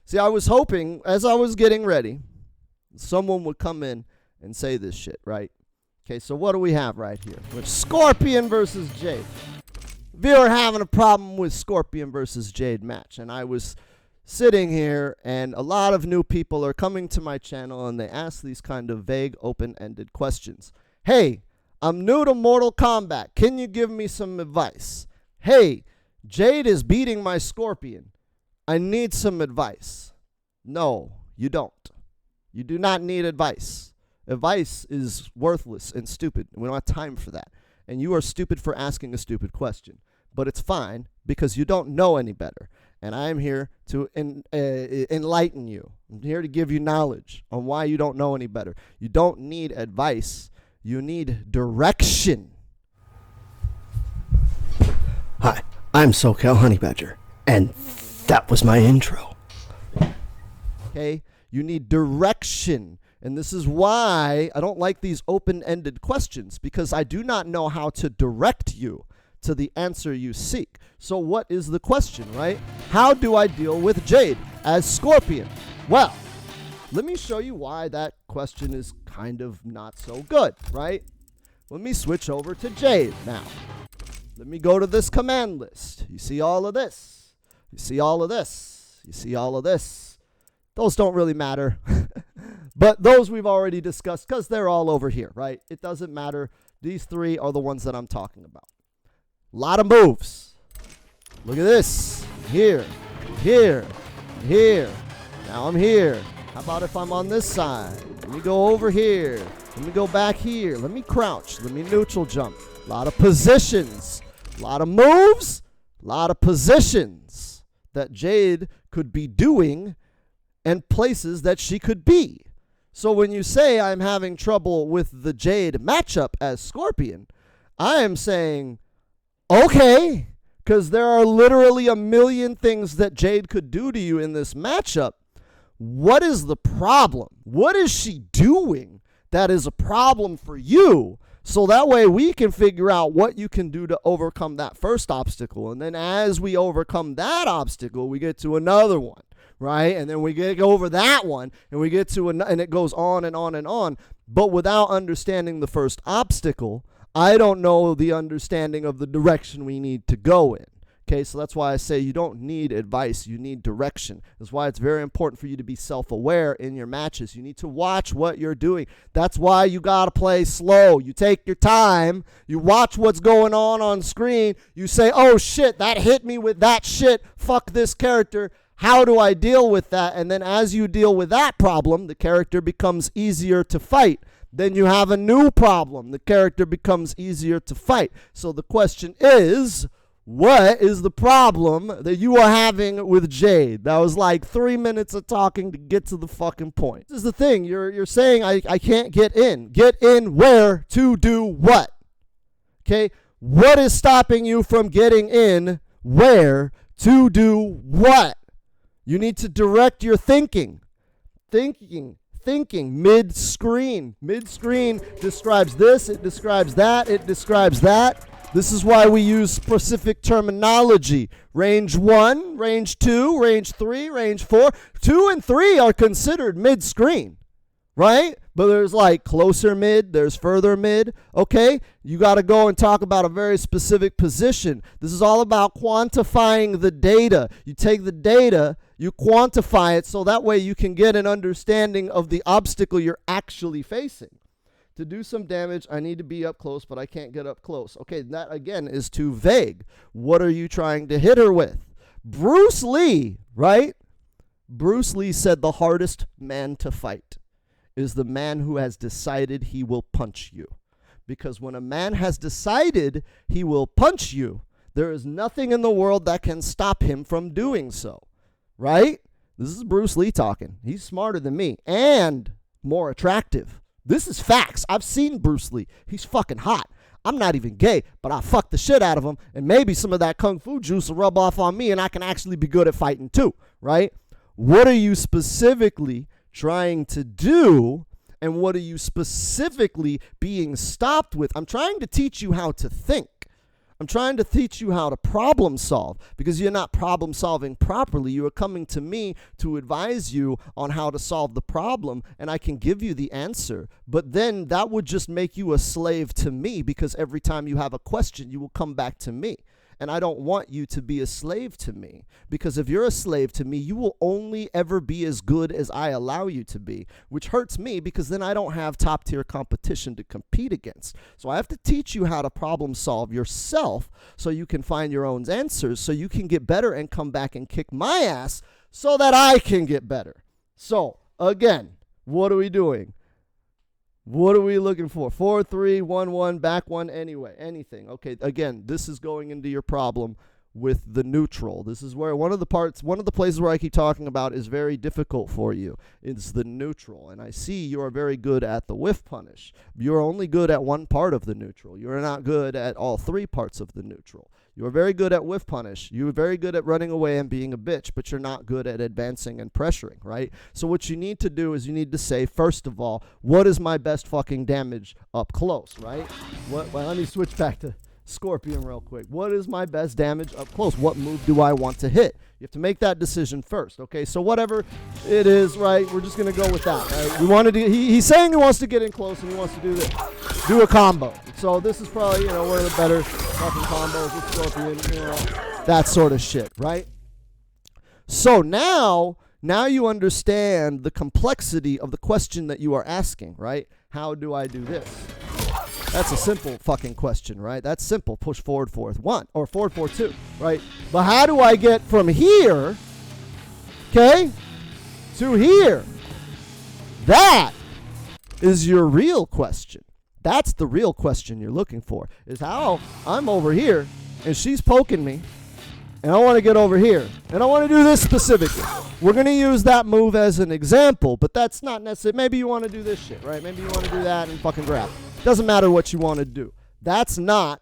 See, I was hoping, as I was getting ready, someone would come in and say this shit, right? Okay, so what do we have right here? We have Scorpion versus Jade. We are having a problem with Scorpion versus Jade match, and I was sitting here, and a lot of new people are coming to my channel, and they ask these kind of vague, open-ended questions. Hey, I'm new to Mortal Kombat. Can you give me some advice? Hey, Jade is beating my Scorpion. I need some advice. No, you don't. You do not need advice. Advice is worthless and stupid. We don't have time for that. And you are stupid for asking a stupid question. But it's fine because you don't know any better. And I am here to enlighten you. I'm here to give you knowledge on why you don't know any better. You don't need advice. You need direction. Hi, I'm SoCal Honey Badger, and that was my intro. Okay? You need direction. And this is why I don't like these open-ended questions, because I do not know how to direct you to the answer you seek. So what is the question, right? How do I deal with Jade as Scorpion? Well, let me show you why that question is kind of not so good, right? Let me switch over to Jade now. Let me go to this command list. You see all of this. You see all of this. You see all of this. Those don't really matter. But those we've already discussed because they're all over here, right? It doesn't matter. These three are the ones that I'm talking about. A lot of moves. Look at this. Here, here, here. Now I'm here. How about if I'm on this side? Let me go over here. Let me go back here. Let me crouch. Let me neutral jump. A lot of positions. A lot of moves. A lot of positions that Jade could be doing and places that she could be. So when you say I'm having trouble with the Jade matchup as Scorpion, I am saying, okay, because there are literally a million things that Jade could do to you in this matchup. What is the problem? What is she doing that is a problem for you? So that way we can figure out what you can do to overcome that first obstacle. And then as we overcome that obstacle, we get to another one, right? And then we get over that one, and we get to and it goes on and on and on. But without understanding the first obstacle, I don't know the understanding of the direction we need to go in. Okay, so that's why I say you don't need advice, you need direction. That's why it's very important for you to be self-aware in your matches. You need to watch what you're doing. That's why you got to play slow. You take your time, you watch what's going on screen, you say, oh shit, that hit me with that shit, fuck this character. How do I deal with that? And then as you deal with that problem, the character becomes easier to fight. Then you have a new problem. The character becomes easier to fight. So the question is, what is the problem that you are having with Jade? That was like 3 minutes of talking to get to the fucking point. This is the thing. You're saying I can't get in. Get in where to do what? Okay? What is stopping you from getting in where to do what? You need to direct your thinking. Thinking mid-screen. Mid-screen describes this, it describes that, it describes that. This is why we use specific terminology. Range 1, range 2, range 3, range 4. 2 and 3 are considered mid-screen, right? But there's like closer mid, there's further mid, okay? You got to go and talk about a very specific position. This is all about quantifying the data. You take the data, you quantify it so that way you can get an understanding of the obstacle you're actually facing. To do some damage, I need to be up close, but I can't get up close. Okay, that again is too vague. What are you trying to hit her with? Bruce Lee, right? Bruce Lee said the hardest man to fight is the man who has decided he will punch you. Because when a man has decided he will punch you, there is nothing in the world that can stop him from doing so. Right? This is Bruce Lee talking. He's smarter than me and more attractive. This is facts. I've seen Bruce Lee. He's fucking hot. I'm not even gay, but I fuck the shit out of him, and maybe some of that kung fu juice will rub off on me, and I can actually be good at fighting too, right? What are you specifically trying to do, and what are you specifically being stopped with? I'm trying to teach you how to think. I'm trying to teach you how to problem solve because you're not problem solving properly. You are coming to me to advise you on how to solve the problem, and I can give you the answer. But then that would just make you a slave to me because every time you have a question, you will come back to me. And I don't want you to be a slave to me, because if you're a slave to me, you will only ever be as good as I allow you to be, which hurts me because then I don't have top tier competition to compete against. So I have to teach you how to problem solve yourself so you can find your own answers, so you can get better and come back and kick my ass so that I can get better. So again, what are we doing? What are we looking for? 4, 3, 1, 1, back 1 anyway. Anything. Okay, again, this is going into your problem with the neutral. This is where one of the places where I keep talking about is very difficult for you. It's the neutral. And I see you are very good at the whiff punish. You're only good at one part of the neutral. You're not good at all 3 parts of the neutral. You're very good at whiff punish. You're very good at running away and being a bitch, but you're not good at advancing and pressuring, right? So what you need to do is you need to say, first of all, what is my best fucking damage up close, right? Well, let me switch back to Scorpion real quick. What is my best damage up close? What move do I want to hit? You have to make that decision first, okay? So whatever it is, right, we're just going to go with that, right? We wanted to, he's saying he wants to get in close and he wants to do this, do a combo. So this is probably, one of the better fucking combos with Scorpion, that sort of shit, right? So now you understand the complexity of the question that you are asking, right? How do I do this? That's a simple fucking question, right? That's simple. Push forward, forth 1, or forward, 2, right? But how do I get from here, okay, to here? That is your real question. That's the real question you're looking for, is how I'm over here, and she's poking me, and I want to get over here, and I want to do this specifically. We're going to use that move as an example, but that's not necessary. Maybe you want to do this shit, right? Maybe you want to do that and fucking grab. Doesn't matter what you want to do. That's not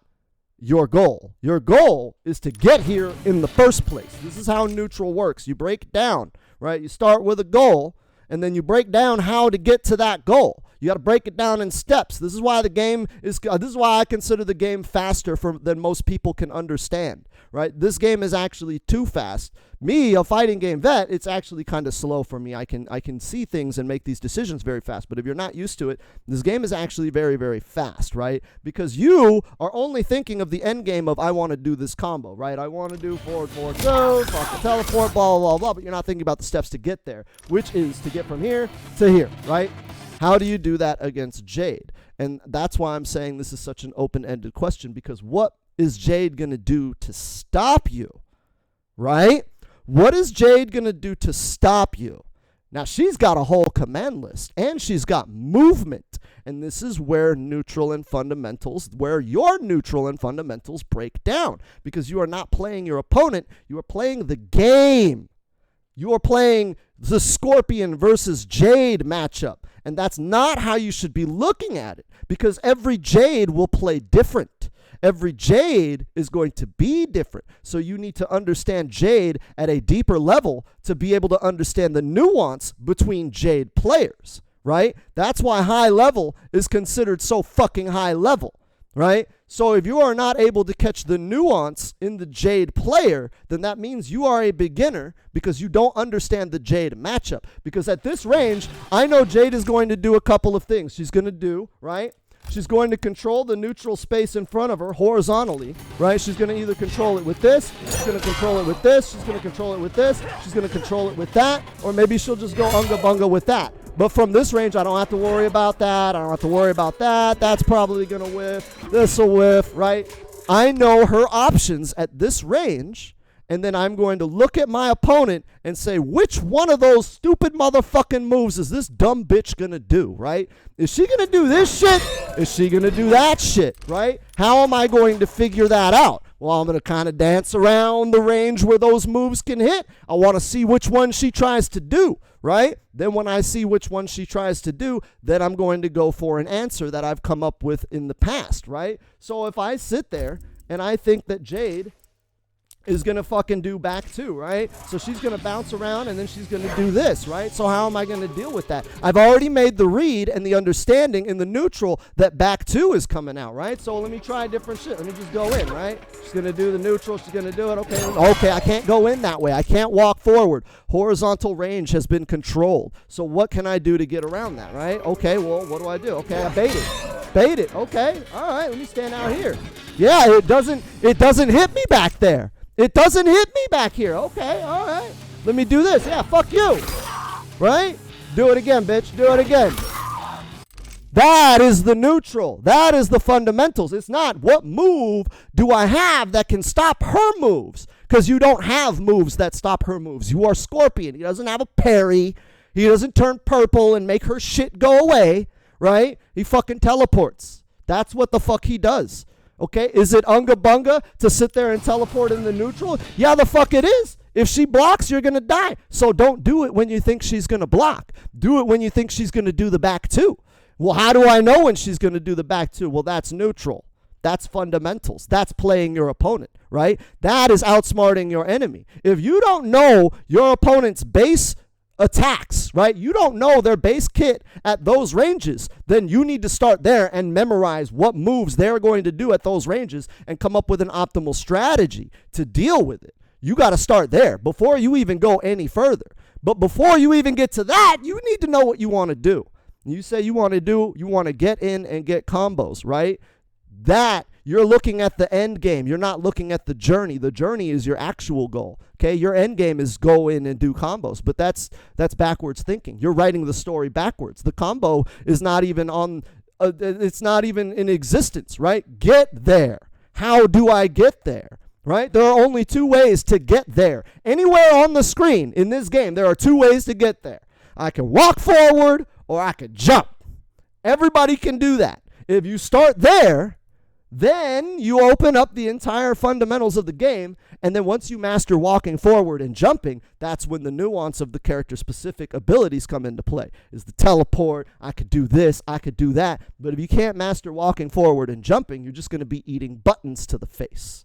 your goal. Your goal is to get here in the first place. This is how neutral works. You break it down, right? You start with a goal, and then you break down how to get to that goal. You got to break it down in steps. This is why the game is. This is why I consider the game faster than most people can understand. Right? This game is actually too fast. Me, a fighting game vet, it's actually kind of slow for me. I can see things and make these decisions very fast. But if you're not used to it, this game is actually very, very fast, right? Because you are only thinking of the end game of I want to do this combo, right? I want to do forward, forward, go, fucking teleport, blah, blah, blah, blah. But you're not thinking about the steps to get there, which is to get from here to here, right? How do you do that against Jade? And that's why I'm saying this is such an open-ended question, because what is Jade going to do to stop you, right? What is Jade going to do to stop you? Now, she's got a whole command list, and she's got movement. And this is where neutral and fundamentals, where your neutral and fundamentals break down, because you are not playing your opponent. You are playing the game. You are playing the Scorpion versus Jade matchup. And that's not how you should be looking at it, because every Jade will play different. Every Jade is going to be different. So you need to understand Jade at a deeper level to be able to understand the nuance between Jade players, right? That's why high level is considered so fucking high level, right? So if you are not able to catch the nuance in the Jade player, then that means you are a beginner because you don't understand the Jade matchup. Because at this range, I know Jade is going to do a couple of things. She's going to do, right? She's going to control the neutral space in front of her horizontally, right? She's going to either control it with this, she's going to control it with this, she's going to control it with this, she's going to control it with that, or maybe she'll just go unga bunga with that. But from this range, I don't have to worry about that. I don't have to worry about that. That's probably going to whiff. This will whiff, right? I know her options at this range, and then I'm going to look at my opponent and say, which one of those stupid motherfucking moves is this dumb bitch going to do, right? Is she going to do this shit? Is she going to do that shit, right? How am I going to figure that out? Well, I'm going to kind of dance around the range where those moves can hit. I want to see which one she tries to do, right? Then when I see which one she tries to do, then I'm going to go for an answer that I've come up with in the past, right? So if I sit there and I think that Jade is going to fucking do back 2, right? So she's going to bounce around and then she's going to do this, right? So how am I going to deal with that? I've already made the read and the understanding in the neutral that back 2 is coming out, right? So let me try different shit. Let me just go in, right? She's going to do the neutral. She's going to do it. Okay, I can't go in that way. I can't walk forward. Horizontal range has been controlled. So what can I do to get around that, right? Okay, well, what do I do? Okay, I bait it. Bait it. Okay, all right, let me stand out here. Yeah, it doesn't hit me back there. It doesn't hit me back here. Okay, all right. Let me do this. Yeah, fuck you. Right? Do it again, bitch. Do it again. That is the neutral. That is the fundamentals. It's not what move do I have that can stop her moves. Because you don't have moves that stop her moves. You are Scorpion. He doesn't have a parry. He doesn't turn purple and make her shit go away. Right? He fucking teleports. That's what the fuck he does. Okay, is it unga bunga to sit there and teleport in the neutral? Yeah, the fuck it is. If she blocks, you're going to die. So don't do it when you think she's going to block. Do it when you think she's going to do the back 2. Well, how do I know when she's going to do the back 2? Well, that's neutral. That's fundamentals. That's playing your opponent, right? That is outsmarting your enemy. If you don't know your opponent's base attacks, right? You don't know their base kit at those ranges, then you need to start there and memorize what moves they're going to do at those ranges and come up with an optimal strategy to deal with it. You got to start there before you even go any further. But before you even get to that, you need to know what you want to do. You say you want to get in and get combos, right? That you're looking at the end game. You're not looking at the journey. The journey is your actual goal. Okay, your end game is go in and do combos, but that's backwards thinking. You're writing the story backwards. The combo is not even on. It's not even in existence, right? Get there. How do I get there? Right? There are only 2 ways to get there. Anywhere on the screen in this game, there are 2 ways to get there. I can walk forward or I can jump. Everybody can do that. If you start there, then you open up the entire fundamentals of the game, and then once you master walking forward and jumping, that's when the nuance of the character-specific abilities come into play. Is the teleport, I could do this, I could do that, but if you can't master walking forward and jumping, you're just going to be eating buttons to the face.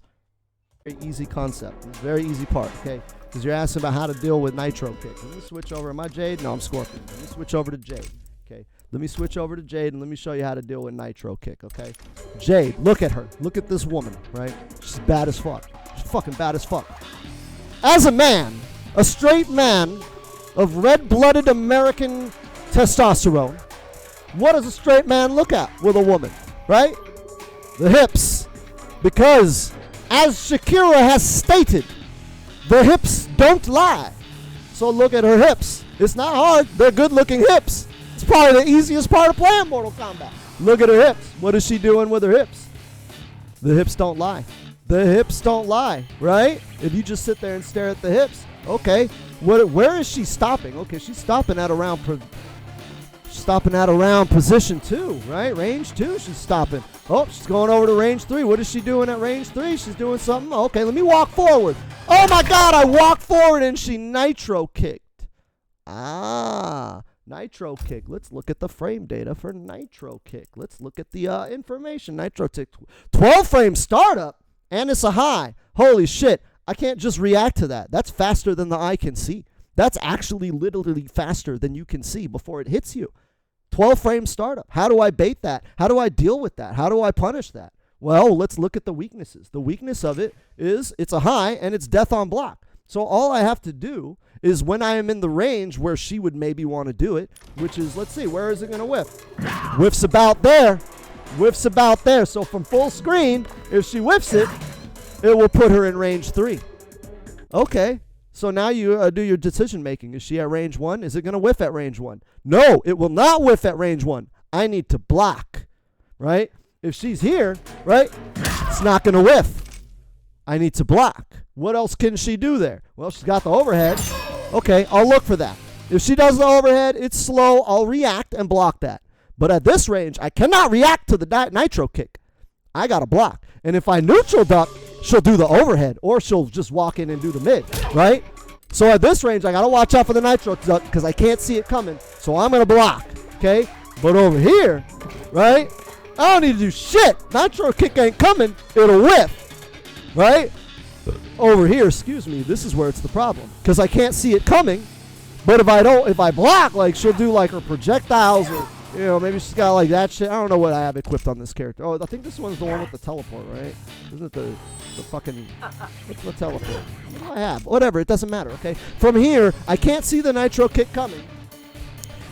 Very easy concept. It's a very easy part, okay? Because you're asking about how to deal with nitro kick. Let me switch over. Am I Jade? No, I'm Scorpion. Let me switch over to Jade, okay? Let me switch over to Jade and let me show you how to deal with nitro kick, okay? Jade, look at her. Look at this woman, right? She's bad as fuck. She's fucking bad as fuck. As a man, a straight man of red-blooded American testosterone, what does a straight man look at with a woman, right? The hips. Because, as Shakira has stated, the hips don't lie. So look at her hips. It's not hard. They're good-looking hips. It's probably the easiest part of playing Mortal Kombat. Look at her hips. What is she doing with her hips? The hips don't lie. The hips don't lie, right? If you just sit there and stare at the hips, okay. Where is she stopping? Okay, she's stopping at around position 2, right? Range 2, she's stopping. Oh, she's going over to range 3. What is she doing at range 3? She's doing something. Okay, let me walk forward. Oh my God, I walked forward and she nitro kicked. Nitro kick. Let's look at the frame data for nitro kick. Let's look at the information. Nitro kick. 12 frame startup, and it's a high. Holy shit. I can't just react to that. That's faster than the eye can see. That's actually literally faster than you can see before it hits you. 12 frame startup. How do I bait that? How do I deal with that? How do I punish that? Well, let's look at the weaknesses. The weakness of it is it's a high and it's death on block. So all I have to do is when I am in the range where she would maybe want to do it, which is, let's see, where is it going to whiff? Whiffs about there. Whiffs about there. So from full screen, if she whiffs it, it will put her in range 3. Okay. So now you do your decision making. Is she at range 1? Is it going to whiff at range 1? No, it will not whiff at range 1. I need to block, right? If she's here, right, it's not going to whiff. I need to block. What else can she do there? Well, she's got the overhead. Okay, I'll look for that. If she does the overhead, it's slow. I'll react and block that. But at this range, I cannot react to the nitro kick. I got to block. And if I neutral duck, she'll do the overhead, or she'll just walk in and do the mid, right? So at this range, I got to watch out for the nitro duck because I can't see it coming. So I'm going to block, okay? But over here, right, I don't need to do shit. Nitro kick ain't coming. It'll whiff, right? over here, excuse me, this is where it's the problem. Because I can't see it coming. But if I block, like, she'll do, like, her projectiles or, you know, maybe she's got, like, that shit. I don't know what I have equipped on this character. Oh, I think this one's the one with the teleport, right? Isn't it the fucking, what's the teleport? What do I have? Whatever, it doesn't matter, okay? From here, I can't see the nitro kick coming.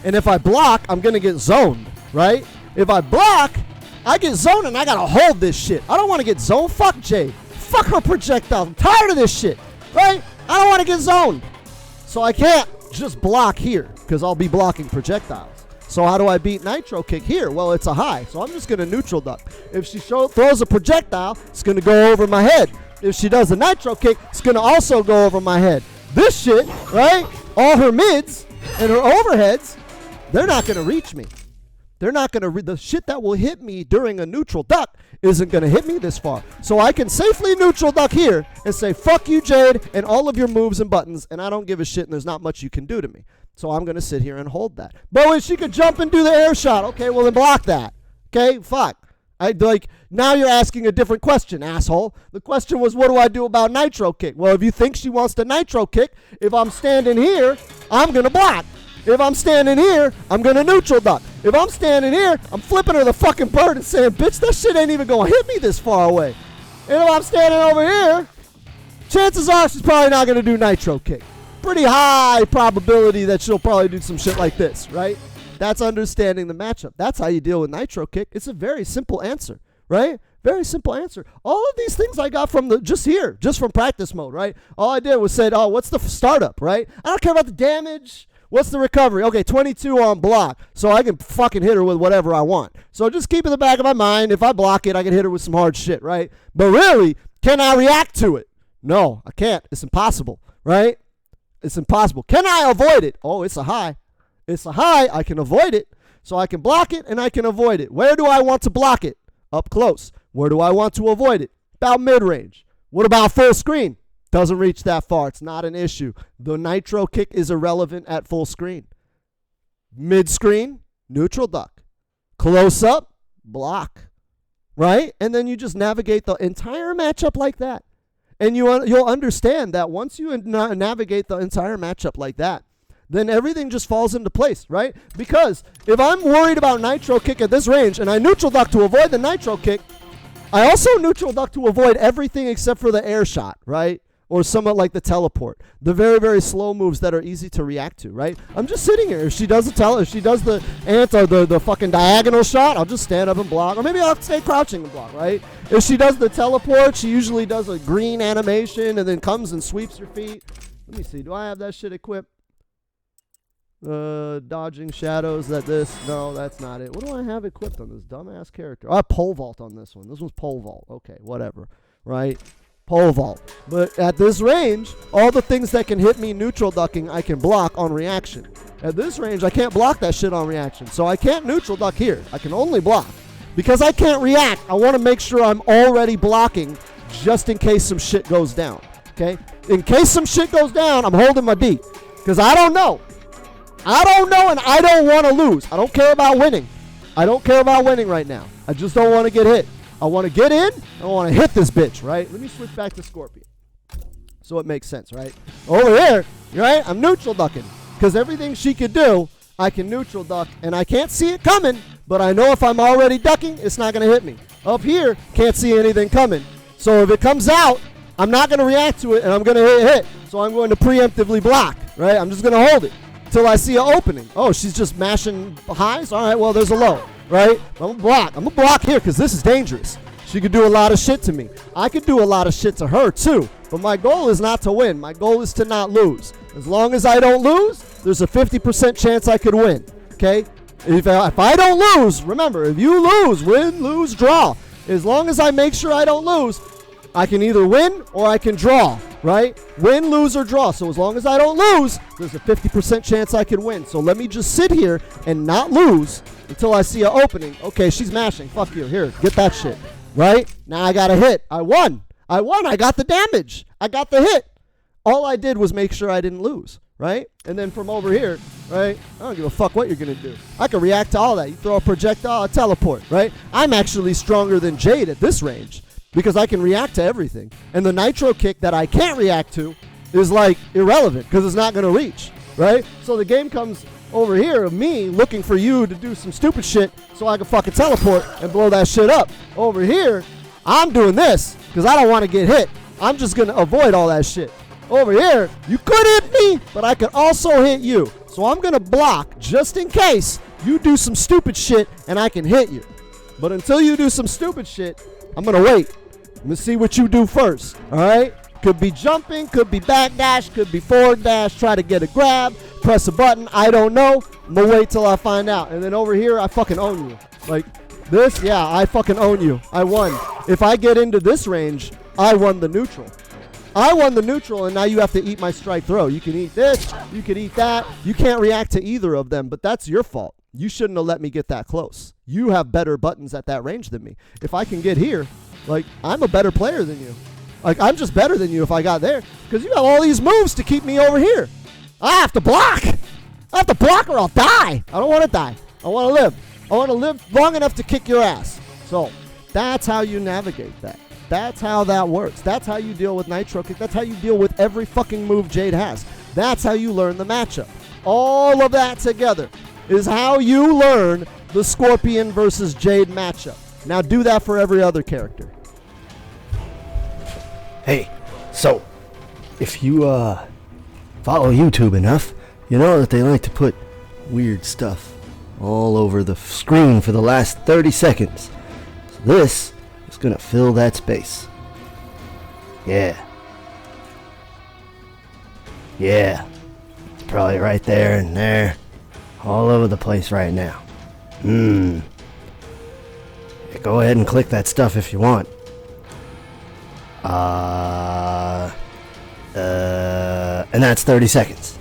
And if I block, I'm going to get zoned, right? If I block, I get zoned and I got to hold this shit. I don't want to get zoned. Fuck Jade. Fuck her projectiles. I'm tired of this shit, right? I don't want to get zoned. So I can't just block here because I'll be blocking projectiles. So how do I beat nitro kick here? Well, it's a high, so I'm just going to neutral duck. If she throws a projectile, it's going to go over my head. If she does a nitro kick, it's going to also go over my head. This shit, right? All her mids and her overheads, they're not going to reach me. They're not going to, the shit that will hit me during a neutral duck isn't going to hit me this far. So I can safely neutral duck here and say, fuck you, Jade, and all of your moves and buttons, and I don't give a shit, and there's not much you can do to me. So I'm going to sit here and hold that. But when she could jump and do the air shot, okay, well then block that. Okay, fuck. Now you're asking a different question, asshole. The question was, what do I do about nitro kick? Well, if you think she wants to nitro kick, if I'm standing here, I'm going to block. If I'm standing here, I'm going to neutral duck. If I'm standing here, I'm flipping her the fucking bird and saying, bitch, that shit ain't even going to hit me this far away. And if I'm standing over here, chances are she's probably not going to do nitro kick. Pretty high probability that she'll probably do some shit like this, right? That's understanding the matchup. That's how you deal with nitro kick. It's a very simple answer, right? Very simple answer. All of these things I got from just from practice mode, right? All I did was said, oh, what's the startup, right? I don't care about the damage. What's the recovery? Okay, 22 on block, so I can fucking hit her with whatever I want. So just keep in the back of my mind, if I block it, I can hit her with some hard shit, right? But really, can I react to it? No, I can't. It's impossible, right? It's impossible. Can I avoid it? Oh, it's a high. It's a high. I can avoid it. So I can block it and I can avoid it. Where do I want to block it? Up close. Where do I want to avoid it? About mid-range. What about full screen? Doesn't reach that far. It's not an issue. The nitro kick is irrelevant at full screen. Mid-screen, neutral duck. Close up, block. Right? And then you just navigate the entire matchup like that. And you'll understand that once you navigate the entire matchup like that, then everything just falls into place, right? Because if I'm worried about nitro kick at this range and I neutral duck to avoid the nitro kick, I also neutral duck to avoid everything except for the air shot, right? Or somewhat like the teleport. The very, very slow moves that are easy to react to, right? I'm just sitting here. If she does the the fucking diagonal shot, I'll just stand up and block. Or maybe I'll stay crouching and block, right? If she does the teleport, she usually does a green animation and then comes and sweeps your feet. Let me see. Do I have that shit equipped? Dodging shadows. No, that's not it. What do I have equipped on this dumbass character? Oh, pole vault on this one. This one's pole vault. Okay, whatever. Right? Pole vault. But at this range, all the things that can hit me neutral ducking, I can block on reaction. At this range, I can't block that shit on reaction. So I can't neutral duck here. I can only block. Because I can't react, I want to make sure I'm already blocking just in case some shit goes down. Okay? In case some shit goes down, I'm holding my D. Because I don't know. I don't know and I don't want to lose. I don't care about winning. I don't care about winning right now. I just don't want to get hit. I want to get in. I want to hit this bitch, right? Let me switch back to Scorpion. So it makes sense, right? Over here, right? I'm neutral ducking. Because everything she could do, I can neutral duck. And I can't see it coming, but I know if I'm already ducking, it's not going to hit me. Up here, can't see anything coming. So if it comes out, I'm not going to react to it, and I'm going to hit. So I'm going to preemptively block, right? I'm just going to hold it till I see an opening. Oh, she's just mashing highs? All right, well, there's a low. Right? I'm going to block here because this is dangerous. She could do a lot of shit to me. I could do a lot of shit to her too. But my goal is not to win. My goal is to not lose. As long as I don't lose, there's a 50% chance I could win. Okay? If I don't lose, remember, if you lose, win, lose, draw. As long as I make sure I don't lose, I can either win or I can draw. Right? Win, lose, or draw. So as long as I don't lose, there's a 50% chance I can win. So let me just sit here and not lose until I see an opening. Okay, she's mashing. Fuck you. Here, get that shit. Right? Now I got a hit. I won. I got the damage. I got the hit. All I did was make sure I didn't lose. Right? And then from over here, right? I don't give a fuck what you're going to do. I can react to all that. You throw a projectile, a teleport. Right? I'm actually stronger than Jade at this range. because I can react to everything. And the nitro kick that I can't react to is like irrelevant because it's not going to reach, right? So the game comes over here of me looking for you to do some stupid shit so I can fucking teleport and blow that shit up. Over here, I'm doing this because I don't want to get hit. I'm just going to avoid all that shit. Over here, you could hit me, but I could also hit you. So I'm going to block just in case you do some stupid shit and I can hit you. But until you do some stupid shit, I'm going to wait. I'm going to see what you do first, all right? Could be jumping, could be backdash, could be forward dash, try to get a grab, press a button, I don't know. I'm going to wait till I find out. And then over here, I fucking own you. Like this, yeah, I fucking own you. I won. If I get into this range, I won the neutral. I won the neutral, and now you have to eat my strike throw. You can eat this, you can eat that. You can't react to either of them, but that's your fault. You shouldn't have let me get that close. You have better buttons at that range than me. If I can get here, like, I'm a better player than you. Like, I'm just better than you if I got there, because you have all these moves to keep me over here. I have to block. I have to block or I'll die. I don't want to die. I want to live. I want to live long enough to kick your ass. So that's how you navigate that. That's how that works. That's how you deal with Nitro Kick. That's how you deal with every fucking move Jade has. That's how you learn the matchup. All of that together is how you learn the Scorpion versus Jade matchup. Now do that for every other character. Hey, so, if you, follow YouTube enough, you know that they like to put weird stuff all over the screen for the last 30 seconds. So this is gonna fill that space. Yeah. Yeah. It's probably right there and there. All over the place right now. Yeah, go ahead and click that stuff if you want. And that's 30 seconds.